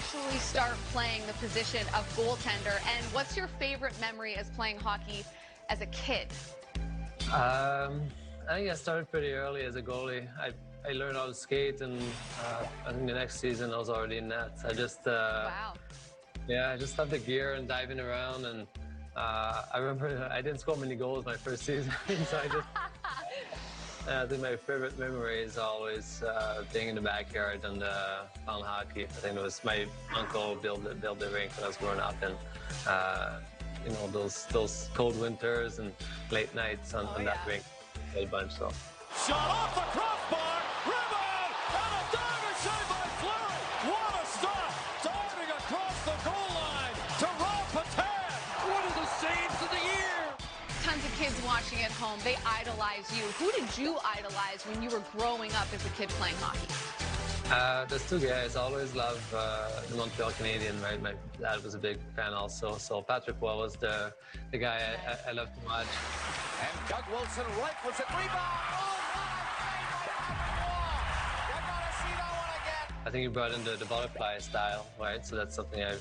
actually start playing the position of goaltender? And what's your favorite memory as playing hockey as a kid? I think I started pretty early as a goalie. I learned how to skate, and I think the next season I was already in net. Wow. Yeah, I just had the gear and diving around, and I remember I didn't score many goals my first season, so I think my favorite memory is always being in the backyard and playing hockey. I think it was my uncle built the rink when I was growing up, and you know, those cold winters and late nights on that rink, a bunch. So. Shot off the crossbar, rebound, and a diver save by Fleury. What a stop! Diving across the goal line to Rob Patan. One of the saves of the year. Tons of kids watching at home, they idolize you. Who did you idolize when you were growing up as a kid playing hockey? There's two guys. I always loved the Montreal Canadiens, right? My dad was a big fan also. So Patrick Roy was the guy I loved to watch. And Doug Wilson rifles it, rebound. Oh, you gotta see that one again. I think he brought in the butterfly style, right? So that's something I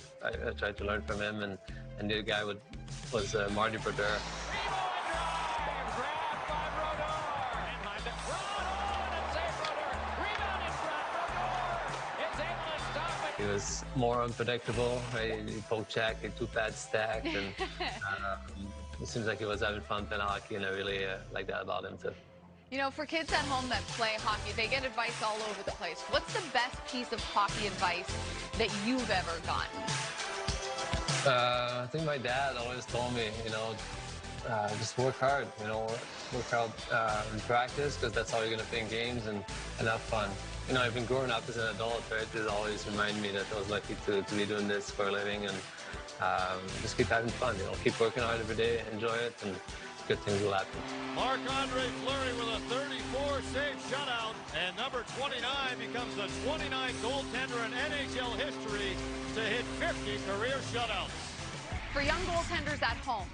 tried to learn from him. And the other guy was Marty Brodeur. He was more unpredictable. Right? He poke check, he two-pad stack, and it seems like he was having fun playing hockey, and I really like that about him too. You know, for kids at home that play hockey, they get advice all over the place. What's the best piece of hockey advice that you've ever gotten? I think my dad always told me, you know, just work hard, you know, work hard in practice, because that's how you're going to play in games, and have fun. You know, I've been growing up as an adult, right? It always reminded me that I was lucky to be doing this for a living, and just keep having fun, you know, keep working hard every day, enjoy it, and good things will happen. Marc-Andre Fleury with a 34-save shutout, and number 29 becomes the 29th goaltender in NHL history to hit 50 career shutouts. For young goaltenders at home,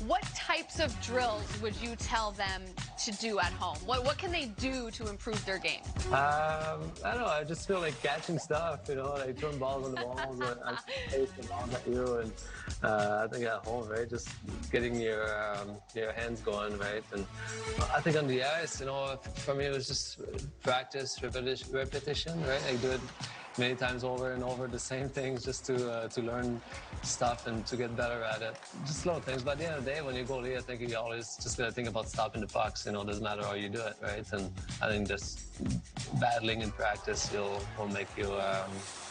what types of drills would you tell them to do at home? What can they do to improve their game? I don't know. I just feel like catching stuff, you know, like throwing balls on the walls, and face the balls at you, and I think at home, right, just getting your hands going, right, and I think on the ice, you know, for me it was just practice, repetition, right? I do it many times over and over, the same things, just to learn stuff and to get better at it. Just little things, but at the end of the day, when you go lead, I think you always just gotta think about stopping the pucks. You know, it doesn't matter how you do it, right? And I think just battling in practice will make you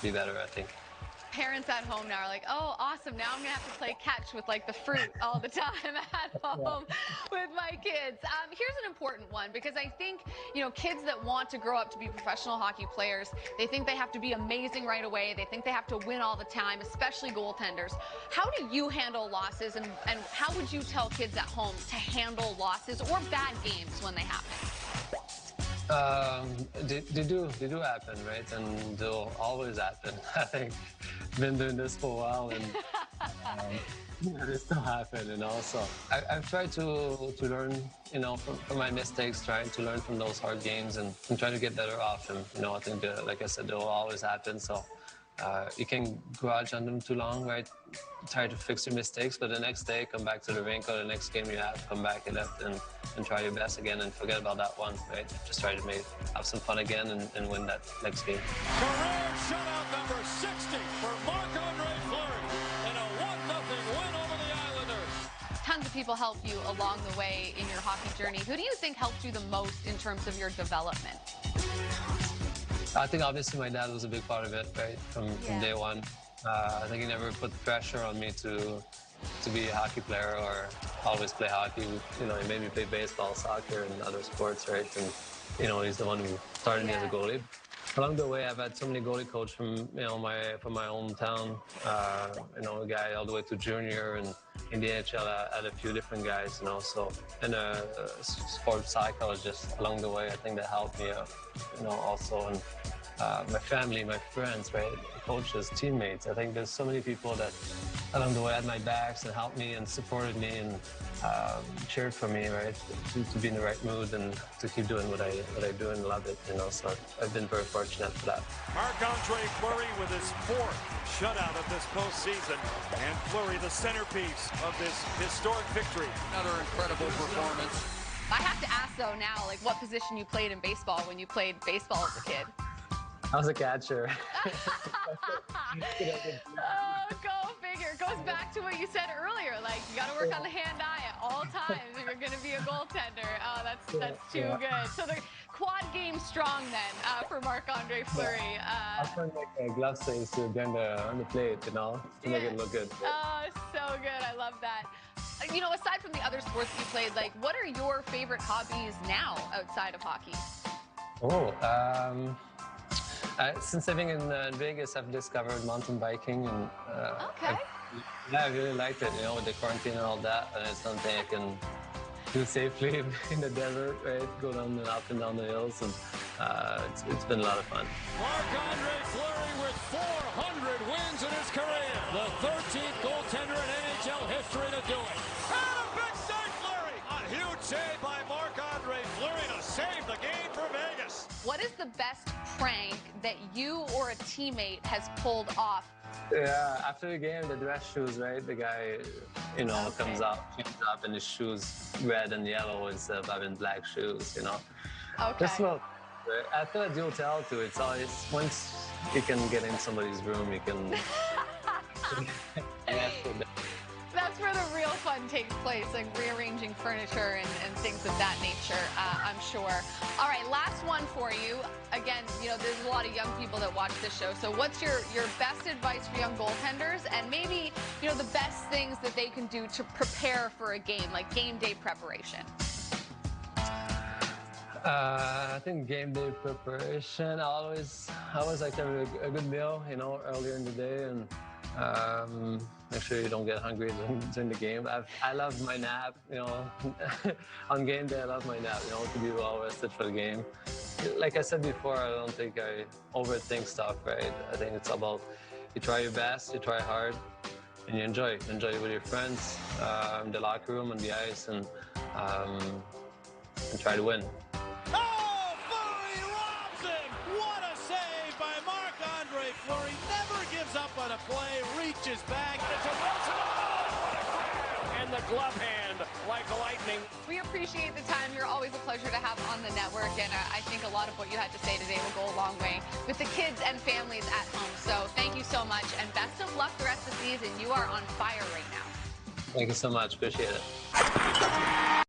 be better, I think. Parents at home now are like, oh, awesome. Now I'm going to have to play catch with like the fruit all the time at home with my kids. Here's an important one, because I think, you know, kids that want to grow up to be professional hockey players, they think they have to be amazing right away. They think they have to win all the time, especially goaltenders. How do you handle losses, and how would you tell kids at home to handle losses or bad games when they happen? They do happen, right? And they'll always happen. I think I've been doing this for a while, and yeah, they still happen, you know. So I've tried to learn, you know, from my mistakes, trying to learn from those hard games, and trying to get better off them. You know, I think like I said, they'll always happen. So you can grudge on them too long, right? Try to fix your mistakes, but the next day come back to the rink, or the next game you have, come back and try your best again, and forget about that one, right? Just try to have some fun again and win that next game. Career shutout number 60 for Marc-Andre Fleury in a 1-0 win over the Islanders. Tons of people help you along the way in your hockey journey. Who do you think helped you the most in terms of your development? I think obviously my dad was a big part of it, right? From day one. I think he never put pressure on me to be a hockey player or always play hockey. You know, he made me play baseball, soccer, and other sports, right? And you know, he's the one who started me as a goalie. Along the way, I've had so many goalie coaches from from my hometown. You know, a guy all the way to junior, and in the NHL, I had a few different guys. You know, so and a sports psychologist along the way. I think that helped me, you know, also. And my family, my friends, right, coaches, teammates. I think there's so many people that along the way had my backs and helped me and supported me and cheered for me, right, to be in the right mood and to keep doing what I do and love it, you know. So I've been very fortunate for that. Marc-Andre Fleury with his 4th shutout of this postseason, and Fleury the centerpiece of this historic victory. Another incredible performance. I have to ask though now, like what position you played in baseball when you played baseball as a kid? I was a catcher. Oh, go figure. It goes back to what you said earlier. Like you got to work on the hand-eye at all times if you're going to be a goaltender. Oh, that's too good. So the quad game strong then for Marc-Andre Fleury. I'll turn like glove saves to again on the plate, you know, to make it look good. Oh, so good. I love that. You know, aside from the other sports you played, like what are your favorite hobbies now outside of hockey? Oh, since living in Vegas, I've discovered mountain biking, and Okay. I really liked it. You know, with the quarantine and all that, and it's something I can do safely in the desert, right? Go down and up and down the hills, and it's been a lot of fun. Marc-Andre Fleury with 400 wins in his career, the 13th goaltender in NHL history to do it. And a big save, Fleury! A huge save by Marc-Andre Fleury to save the game for Vegas. What is the best prank that you or a teammate has pulled off? Yeah, after the game, the dress shoes, right? The guy, you know, comes up, changes up, and his shoes red and yellow instead of having black shoes, you know. Okay. Just well, I feel at the hotel too. It's always once you can get in somebody's room, you can. That's where the real fun takes place, like rearranging furniture and things of that nature, I'm sure. All right, last one for you. Again, you know, there's a lot of young people that watch this show. So what's your best advice for young goaltenders and maybe, you know, the best things that they can do to prepare for a game, like game day preparation? I think game day preparation. I always like to have a good meal, you know, earlier in the day, and make sure you don't get hungry during the game. I love my nap, you know. On game day, I love my nap, you know, to be well rested for the game. Like I said before, I don't think I overthink stuff, right? I think it's about you try your best, you try hard, and you enjoy it with your friends, in the locker room, on the ice, and try to win. Oh, Fleury robs him! What a save by Marc-Andre Fleury. Never gives up on a play, reaches back. It's a and the glove hand like lightning. We appreciate the time. You're always a pleasure to have on the network, and I think a lot of what you had to say today will go a long way with the kids and families at home. So thank you so much, and best of luck the rest of the season. You are on fire right now. Thank you so much. Appreciate it.